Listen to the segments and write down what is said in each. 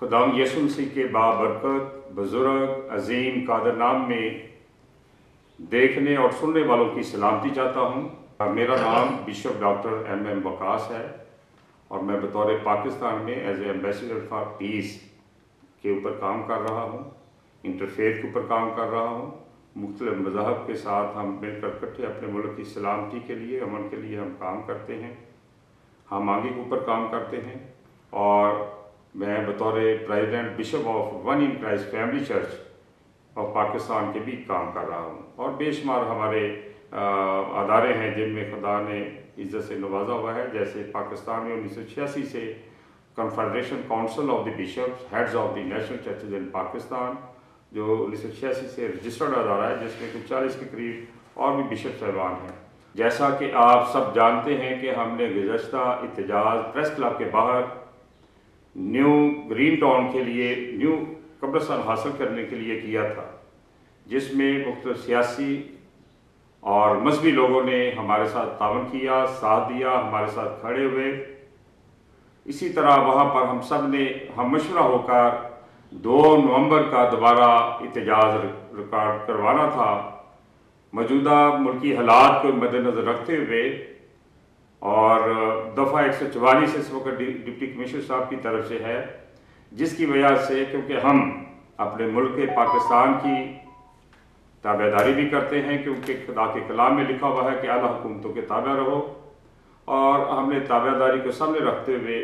खुदाम यसु मसीह के बाबरकत बुजुर्ग अजीम कादर नाम में देखने और सुनने वालों की सलामती चाहता हूँ। मेरा नाम बिशप डॉक्टर MM वकास है और मैं बतौर पाकिस्तान में as a ambassador for peace के ऊपर काम कर रहा हूँ, इंटरफेथ के ऊपर काम कर रहा हूँ। मुख्तलिफ मज़ाहब के साथ हम मिलकर इकट्ठे अपने मुल्क की सलामती के लिए, अमन के लिए हम काम करते हैं, हम आगे के ऊपर काम करते हैं। और मैं बतौर president bishop of one in Christ family church of Pakistan के भी काम कर रहा हूँ। और बेशुमार हमारे अदारे हैं जिनमें खुदा ने इज़्ज़त से नवाजा हुआ है, जैसे पाकिस्तान में 1986 से confederation council of the bishops heads of the national churches in Pakistan, जो 1986 से रजिस्टर्ड अदारा है, जिसमें कुछ 40 के करीब और भी बिशप साहिबान हैं। जैसा कि आप सब जानते हैं कि हमने गुज़श्ता इत्तेजाज प्रेस क्लब के बाहर न्यू ग्रीन टाउन के लिए न्यू कब्रिस्तान हासिल करने के लिए किया था, जिसमें मुख्तलिफ सियासी और मजहबी लोगों ने हमारे साथ तावन किया, साथ दिया, हमारे साथ खड़े हुए। इसी तरह वहाँ पर हम सब ने हम मशवरा होकर 2 नवंबर का दोबारा इत्तेजाज रिकॉर्ड करवाना था। मौजूदा मुल्की हालात को मद्देनज़र रखते हुए और दफ़ा 144 इस वक्त डिप्टी कमिश्नर साहब की तरफ से है, जिसकी वजह से क्योंकि हम अपने मुल्क पाकिस्तान की ताबेदारी भी करते हैं, क्योंकि खुदा के कलाम में लिखा हुआ है कि आला हुकूमतों के ताबे रहो, और हमने ताबेदारी को सामने रखते हुए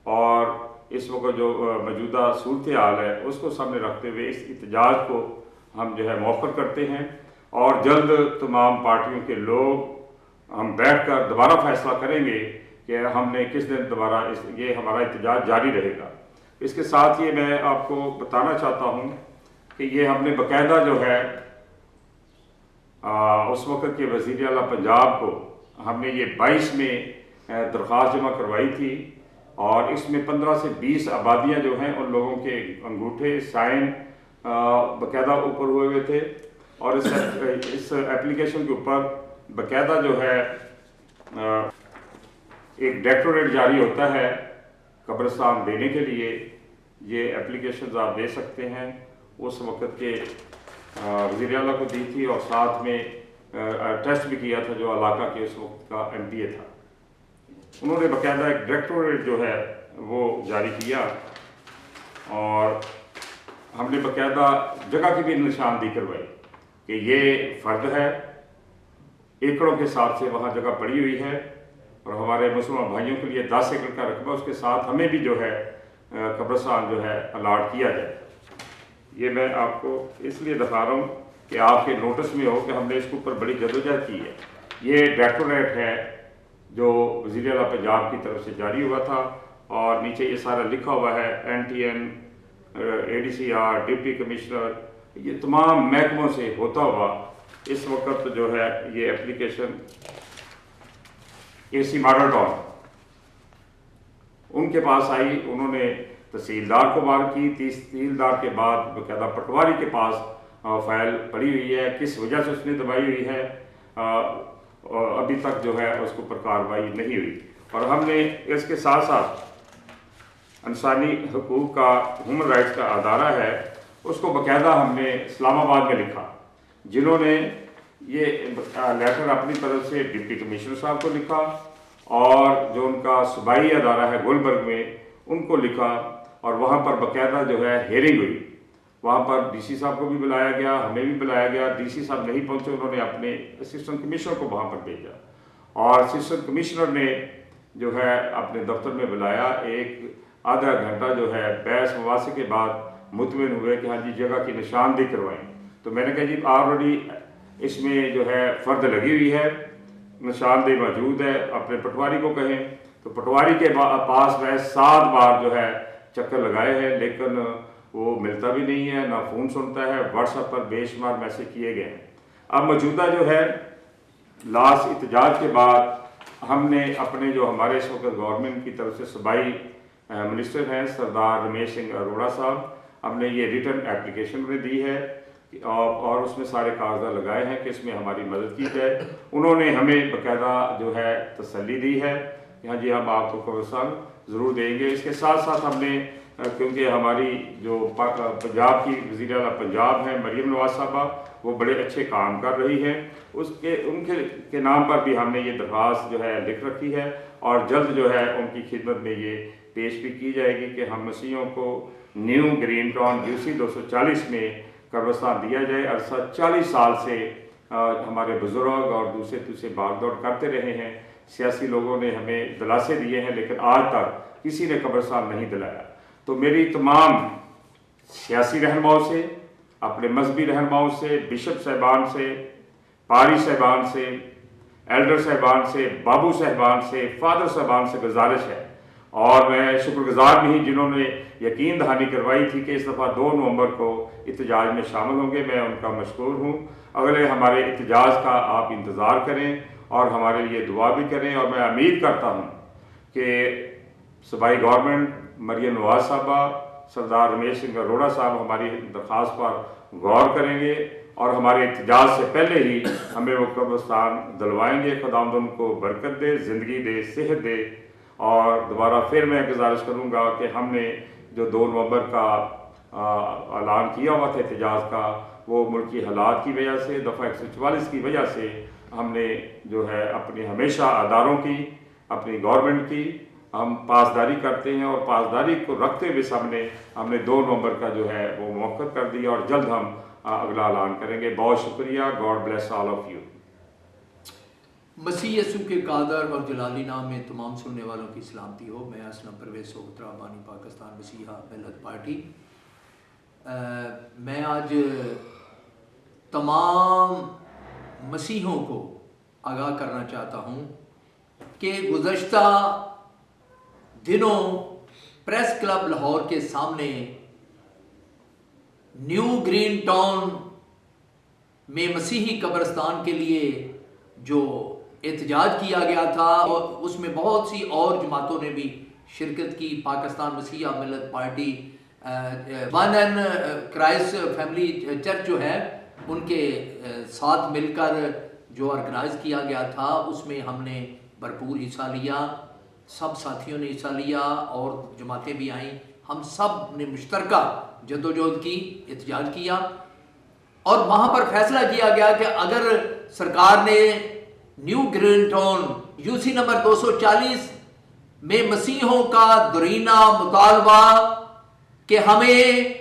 और इस वक्त जो मौजूदा सूरत हाल है उसको सामने रखते हुए इस इत्तेजाज को हम जो है मौखर करते हैं। और जल्द तमाम पार्टियों के लोग हम बैठकर दोबारा फैसला करेंगे कि हमने किस दिन दोबारा ये हमारा इत्तेजाज जारी रहेगा। इसके साथ ही मैं आपको बताना चाहता हूँ कि ये हमने बाकायदा जो है उस वक्त के वज़ीर आला पंजाब को हमने ये 22 में दरख्वास्त जमा करवाई थी, और इसमें 15 से 20 आबादियाँ जो हैं उन लोगों के अंगूठे साइन बाकायदा ऊपर हुए हुए थे। और इस एप्लीकेशन के ऊपर बाकायदा जो है एक डायरेक्टोरेट जारी होता है कब्रिस्तान देने के लिए। ये एप्लीकेशन आप दे सकते हैं। उस वक़्त के वज़ीर आला को दी थी और साथ में टेस्ट भी किया था जो इलाका के उस वक्त का MPA था। उन्होंने बाकायदा एक डायरेक्टोरेट जो है वो जारी किया, और हमने बाकायदा जगह की भी निशानदी करवाई कि ये फ़र्द है, एकड़ों के हिसाब से वहाँ जगह पड़ी हुई है, और हमारे मुसलमान भाइयों के लिए 10 एकड़ का रकबा, उसके साथ हमें भी जो है कब्रिस्तान जो है अलाट किया जाए। ये मैं आपको इसलिए दिखा रहा हूँ कि आपके नोटिस में हो कि हमने इसके ऊपर बड़ी जदोजहद की है। ये डायरेक्टोरेट है जो वज़ीर आला पंजाब की तरफ से जारी हुआ था, और नीचे ये सारा लिखा हुआ है NTN, ADCR, डिप्टी कमिश्नर, ये तमाम महकमों से होता हुआ इस वक्त जो है ये एप्लीकेशन AC मॉडल टाउन उनके पास आई। उन्होंने तहसीलदार को मार की, तहसीलदार के बाद बाकायदा पटवारी के पास फाइल पड़ी हुई है, किस वजह से उसने दबाई हुई है अभी तक जो है उसके ऊपर कार्रवाई नहीं हुई। और हमने इसके साथ साथ इंसानी हकूक़ का ह्यूमन राइट्स का अदारा है, उसको बाकायदा हमने इस्लामाबाद में लिखा, जिन्होंने ये लेटर अपनी तरफ से डिप्टी कमिश्नर साहब को लिखा, और जो उनका सूबाई अदारा है गुलबर्ग में उनको लिखा, और वहाँ पर बाकायदा जो है हेयरिंग हुई। वहाँ पर DC साहब को भी बुलाया गया, हमें भी बुलाया गया। DC साहब नहीं पहुँचे, उन्होंने अपने असिस्टेंट कमिश्नर को वहाँ पर भेजा, और असिस्टेंट कमिश्नर ने जो है अपने दफ्तर में बुलाया। एक आधा घंटा जो है बहस मुबासे के बाद मुतमिन हुए कि हाँ जी जगह की निशानदेही करवाएं। तो मैंने कहा जी ऑलरेडी इसमें जो है फ़र्द लगी हुई है, निशानदेही मौजूद है, अपने पटवारी को कहें। तो पटवारी के पास मैं 7 बार जो है चक्कर लगाए हैं, लेकिन वो मिलता भी नहीं है, ना फ़ोन सुनता है। व्हाट्सएप पर बेशुमार मैसेज किए गए हैं। अब मौजूदा जो है लास्ट इत्तेजाज के बाद हमने अपने जो हमारे इस वक्त गवर्नमेंट की तरफ से सूबाई मिनिस्टर हैं सरदार रमेश सिंह अरोड़ा साहब, हमने ये रिटर्न एप्लीकेशन में दी है और उसमें सारे कागजात लगाए हैं कि इसमें हमारी मदद की जाए। उन्होंने हमें बाकायदा जो है तसल्ली दी है कि हाँ जी हम आपको कब्रिस्तान ज़रूर देंगे। इसके साथ साथ हमने क्योंकि हमारी जो पंजाब की वज़ीर आला पंजाब हैं मरियम नवाज साहबा, वो बड़े अच्छे काम कर रही हैं। उनके नाम पर भी हमने ये दरख्वास्त जो है लिख रखी है और जल्द जो है उनकी खिदमत में ये पेश भी की जाएगी कि हम मसीहों को न्यू ग्रीन टाउन यूसी 240 में कब्रिस्तान दिया जाए। अरसा 40 साल से हमारे बुज़ुर्ग और दूसरे भागदौड़ करते रहे हैं, सियासी लोगों ने हमें दिलासे दिए हैं, लेकिन आज तक किसी ने कब्रिस्तान नहीं दिलाया। तो मेरी तमाम सियासी रहनुमाओं से, अपने मजहबी रहनुमाओं से, बिशप साहबान से, पारी साहबान से, एल्डर साहबान से, बाबू साहबान से, फादर साहबान से गुजारिश है, और मैं शुक्रगुजार नहीं जिन्होंने यकीन दहानी करवाई थी कि इस दफ़ा 2 नवंबर को एहतजाज में शामिल होंगे। मैं उनका मशकूर हूँ। अगले हमारे एहतजाज का आप इंतज़ार करें और हमारे लिए दुआ भी करें, और मैं उम्मीद करता हूँ कि सूबाई गवर्नमेंट, मरियम नवाज साहबा, सरदार रमेश सिंह अरोड़ा साहब हमारी दरख्वास्त पर गौर करेंगे और हमारे एहतजाज से पहले ही हमें वो कब्रिस्तान दिलवाएंगे। खुदावंद उनको बरकत दे, ज़िंदगी दे, सेहत दे। और दोबारा फिर मैं गुजारिश करूँगा कि हमने जो 2 नवंबर का ऐलान किया हुआ था एहतजाज का, वो मुल्की हालात की वजह से, दफ़ा 144 की वजह से हमने जो है अपनी हमेशा अदारों की, अपनी गवर्नमेंट की हम पासदारी करते हैं, और पासदारी को रखते हुए हमने 2 नवंबर का जो है वो मौक़िफ़ कर दिया, और जल्द हम अगला ऐलान करेंगे। बहुत शुक्रिया। God bless all of you. मसीह यसू के कादर और जलाली नाम में तमाम सुनने वालों की सलामती हो। मैं असलम परवेज़ सोगत्रा, बानी पाकिस्तान मसीहा मिल्लत पार्टी। मैं आज तमाम मसीहों को आगाह करना चाहता हूँ कि गुज़श्ता दिनों प्रेस क्लब लाहौर के सामने न्यू ग्रीन टाउन में मसीही कब्रिस्तान के लिए जो एहतजाज किया गया था, और उसमें बहुत सी और जमातों ने भी शिरकत की। पाकिस्तान मसीहा मिल्लत party, one and Christ family church जो है, उनके साथ मिलकर जो ऑर्गेनाइज किया गया था, उसमें हमने भरपूर हिस्सा लिया। सब साथियों ने हिस्सा लिया और जमातें भी आईं। हम सब ने मुश्तरका जद्दोजहद की, एहतजाज किया, और वहाँ पर फैसला किया गया कि अगर सरकार ने new green town UC number 240 में मसीहों का दरीना मुतालबा कि हमें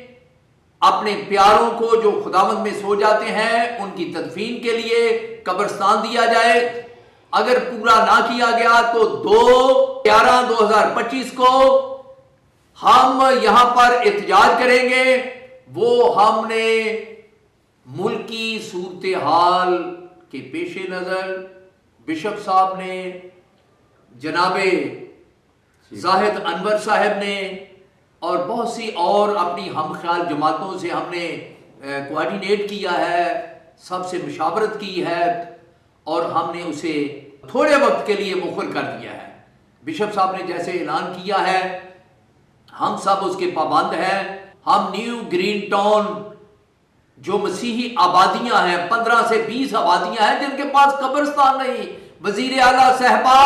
अपने प्यारों को जो खुदावंद में सो जाते हैं उनकी तदफीन के लिए कब्रिस्तान दिया जाए, अगर पूरा ना किया गया तो 2/11/2025 को हम यहां पर एहतजाज करेंगे। वो हमने मुल्की सूरत हाल के पेश नज़र बिशप साहब ने, जनाबे जाहिद अनवर साहब ने, और बहुत सी और अपनी हम ख्याल जमातों से हमने कोऑर्डिनेट किया है, सबसे मुशावरत की है, और हमने उसे थोड़े वक्त के लिए मुखर कर दिया है। बिशप साहब ने जैसे ऐलान किया है, हम सब उसके पाबंद हैं। हम न्यू ग्रीन टाउन जो मसीही आबादियां हैं, 15 से 20 आबादियां हैं जिनके पास कब्रिस्तान नहीं। वजीर आला साहबा,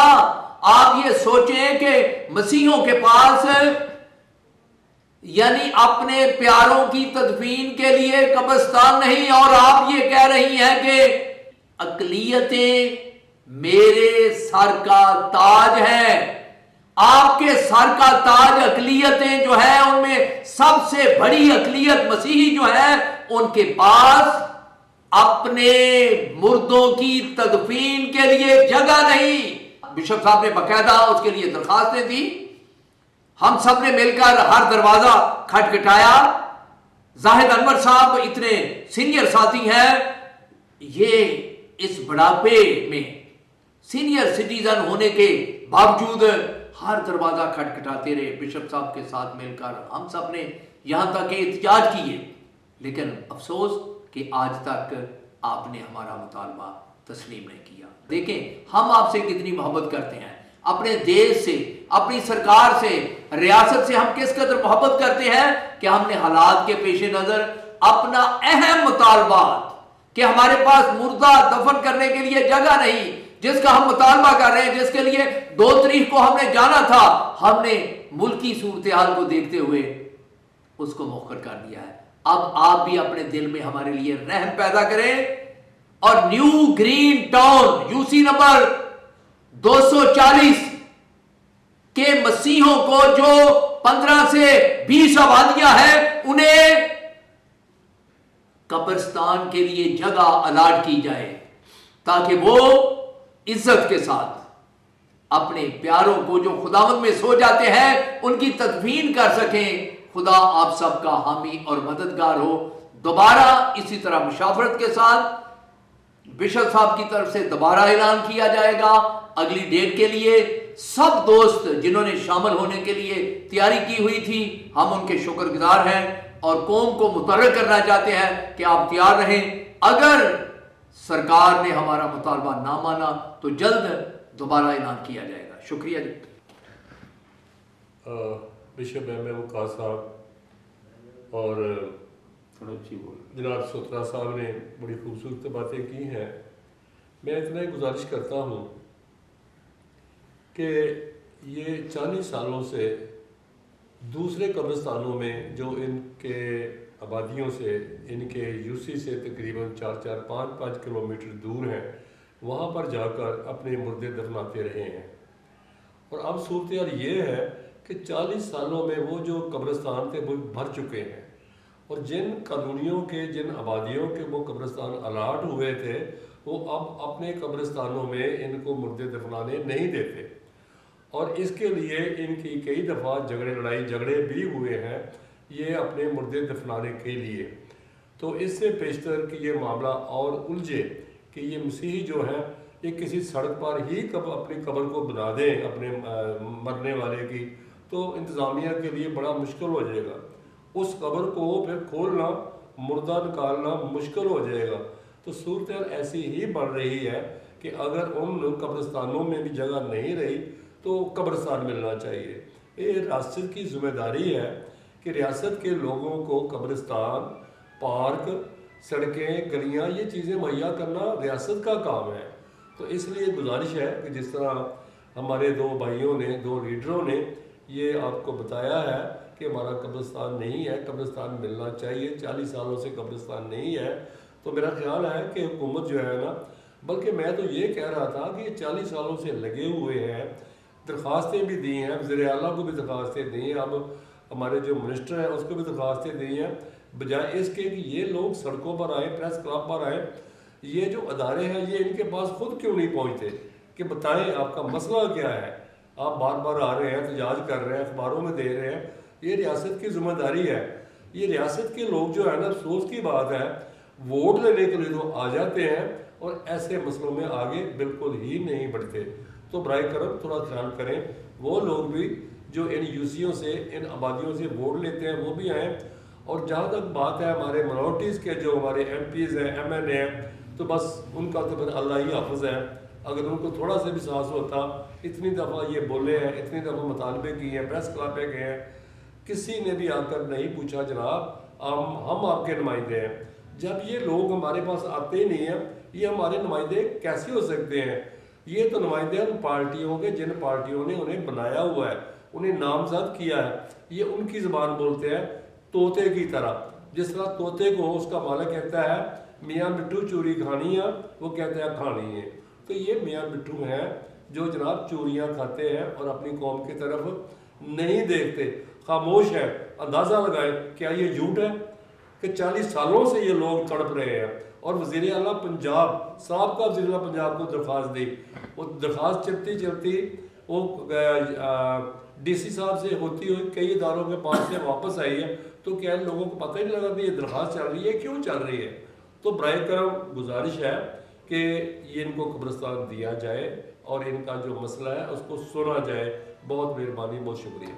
आप ये सोचें कि मसीहों के पास यानी अपने प्यारों की तदफीन के लिए कब्रिस्तान नहीं, और आप ये कह रही हैं कि अकलियतें मेरे सर का ताज है। आपके सर का ताज अकलियतें जो है, उनमें सबसे बड़ी अकलियत मसीही जो है, उनके पास अपने मुर्दों की तदफीन के लिए जगह नहीं। बिशप साहब ने बाकायदा उसके लिए दरखास्तें दी। हम सब ने मिलकर हर दरवाजा खटखटाया। जाहिद अनवर साहब इतने सीनियर साथी हैं, ये इस बुढ़ापे में सीनियर सिटीजन होने के बावजूद हर दरवाजा खटखटाते रहे। बिशप साहब के साथ मिलकर हम सब ने यहां तक एहतजाज किए, लेकिन अफसोस कि आज तक आपने हमारा मुतालबा तस्लीम नहीं किया। देखें हम आपसे कितनी मोहब्बत करते हैं, अपने देश से, अपनी सरकार से, रियासत से हम किस कदर मोहब्बत करते हैं कि हमने हालात के पेश नजर अपना अहम मुतालबा कि हमारे पास मुर्दा दफन करने के लिए जगह नहीं, जिसका हम मुतालबा कर रहे हैं, जिसके लिए 2 तारीख को हमने जाना था, हमने मुल्की सूरत हाल को देखते हुए اس کو مؤخر کر دیا ہے۔ اب آپ بھی اپنے دل میں ہمارے لیے رحم پیدا کریں اور new green town Yossi number 240 کے مسیحوں کو جو 15 سے 20 آبادیاں ہیں انہیں قبرستان کے لیے جگہ الاٹ کی جائے تاکہ وہ عزت کے ساتھ اپنے پیاروں کو جو خداوند میں سو جاتے ہیں ان کی تدفین کر سکیں۔ خدا آپ سب کا حامی اور مددگار ہو۔ دوبارہ اسی طرح مشاورت کے ساتھ بشپ صاحب کی طرف سے دوبارہ اعلان کیا جائے گا اگلی ڈیٹ کے لیے۔ سب دوست جنہوں نے شامل ہونے کے لیے تیاری کی ہوئی تھی ہم ان کے شکر گزار ہیں اور قوم کو متحرک کرنا چاہتے ہیں کہ آپ تیار رہیں۔ اگر سرکار نے ہمارا مطالبہ نہ مانا تو جلد دوبارہ اعلان کیا جائے گا۔ شکریہ جی۔ بشپ ایم وقاص صاحب اور جناب سوترا صاحب نے بڑی خوبصورت باتیں کی ہیں۔ میں اتنا ہی گزارش کرتا ہوں کہ یہ 40 سالوں سے دوسرے قبرستانوں میں جو ان کے آبادیوں سے ان کے یوسی سے تقریباً 4-5 کلومیٹر دور ہیں وہاں پر جا کر اپنے مردے دفناتے رہے ہیں، اور اب صورتحال یہ ہے کہ 40 سالوں میں وہ جو قبرستان تھے وہ بھر چکے ہیں، اور جن کالونیوں کے جن آبادیوں کے وہ قبرستان الاٹ ہوئے تھے وہ اب اپنے قبرستانوں میں ان کو مردے دفنانے نہیں دیتے، اور اس کے لیے ان کی کئی دفعہ لڑائی جھگڑے بھی ہوئے ہیں یہ اپنے مردے دفنانے کے لیے۔ تو اس سے پیشتر کہ یہ معاملہ اور الجھے کہ یہ مسیحی جو ہیں یہ کسی سڑک پر ہی اپنی قبر کو بنا دیں اپنے مرنے والے کی، تو انتظامیہ کے لیے بڑا مشکل ہو جائے گا، اس قبر کو پھر کھولنا مردہ نکالنا مشکل ہو جائے گا۔ تو صورتحال ایسی ہی بڑھ رہی ہے کہ اگر ان قبرستانوں میں بھی جگہ نہیں رہی تو قبرستان ملنا چاہیے۔ یہ ریاست کی ذمہ داری ہے کہ ریاست کے لوگوں کو قبرستان، پارک، سڑکیں، گلیاں یہ چیزیں مہیا کرنا ریاست کا کام ہے۔ تو اس لیے گزارش ہے کہ جس طرح ہمارے 2 بھائیوں نے 2 لیڈروں نے یہ آپ کو بتایا ہے کہ ہمارا قبرستان نہیں ہے، قبرستان ملنا چاہیے، 40 سالوں سے قبرستان نہیں ہے، تو میرا خیال ہے کہ حکومت جو ہے نا، بلکہ میں تو یہ کہہ رہا تھا کہ یہ 40 سالوں سے لگے ہوئے ہیں، درخواستیں بھی دی ہیں، وزیر اعلیٰ کو بھی درخواستیں دی ہیں، اب ہمارے جو منسٹر ہیں اس کو بھی درخواستیں دی ہیں، بجائے اس کے کہ یہ لوگ سڑکوں پر آئیں، پریس کلب پر آئیں، یہ جو ادارے ہیں یہ ان کے پاس خود کیوں نہیں پہنچتے کہ بتائیں آپ کا مسئلہ کیا ہے، آپ بار بار آ رہے ہیں، احتجاج کر رہے ہیں، اخباروں میں دے رہے ہیں، یہ ریاست کی ذمہ داری ہے۔ یہ ریاست کے لوگ جو ہے نا، افسوس کی بات ہے، ووٹ لینے کے لیے تو آ جاتے ہیں اور ایسے مسئلوں میں آگے بالکل ہی نہیں بڑھتے۔ تو برائے کرم تھوڑا خیال کریں، وہ لوگ بھی جو ان یوسیوں سے ان آبادیوں سے ووٹ لیتے ہیں وہ بھی آئیں، اور جہاں تک بات ہے ہمارے منورٹیز کے جو ہمارے ایم پیز ہیں، ایم این اے ہیں، تو بس ان کا تو پھر اللہ ہی حافظ ہے، اگر ان کو تھوڑا سا بھی سانس ہوتا، اتنی دفعہ یہ بولے ہیں، اتنی دفعہ مطالبے کیے ہیں، پریس کلب پہ گئے ہیں، کسی نے بھی آ کر نہیں پوچھا جناب ہم آپ کے نمائندے ہیں۔ جب یہ لوگ ہمارے پاس آتے ہی نہیں ہیں، یہ ہمارے نمائندے کیسے ہو سکتے ہیں؟ یہ تو نمائندے ان پارٹیوں کے جن پارٹیوں نے انہیں بنایا ہوا ہے، انہیں نامزد کیا ہے، یہ ان کی زبان بولتے ہیں طوطے کی طرح، جس طرح طوطے کو اس کا مالک کہتا ہے میاں مٹھو چوری کھانی ہے، وہ کہتے ہیں کھانی ہے۔ تو یہ میاں مٹھو ہیں جو جناب چوریاں کھاتے ہیں اور اپنی قوم کی طرف نہیں دیکھتے، خاموش ہے۔ اندازہ لگائیں کیا یہ جھوٹ ہے کہ 40 سالوں سے یہ لوگ تڑپ رہے ہیں، اور وزیر اعلیٰ پنجاب صاحب کا وزیر اعلیٰ پنجاب کو درخواست دی، وہ درخواست چلتی چلتی وہ ڈی سی صاحب سے ہوتی ہوئی کئی اداروں کے پاس سے واپس آئی ہے، تو کیا ان لوگوں کو پتہ ہی نہیں لگا کہ یہ درخواست چل رہی ہے، کیوں چل رہی ہے؟ تو برائے کرم گزارش ہے کہ یہ ان کو قبرستان دیا جائے اور ان کا جو مسئلہ ہے اس کو سنا جائے۔ بہت مہربانی، بہت شکریہ۔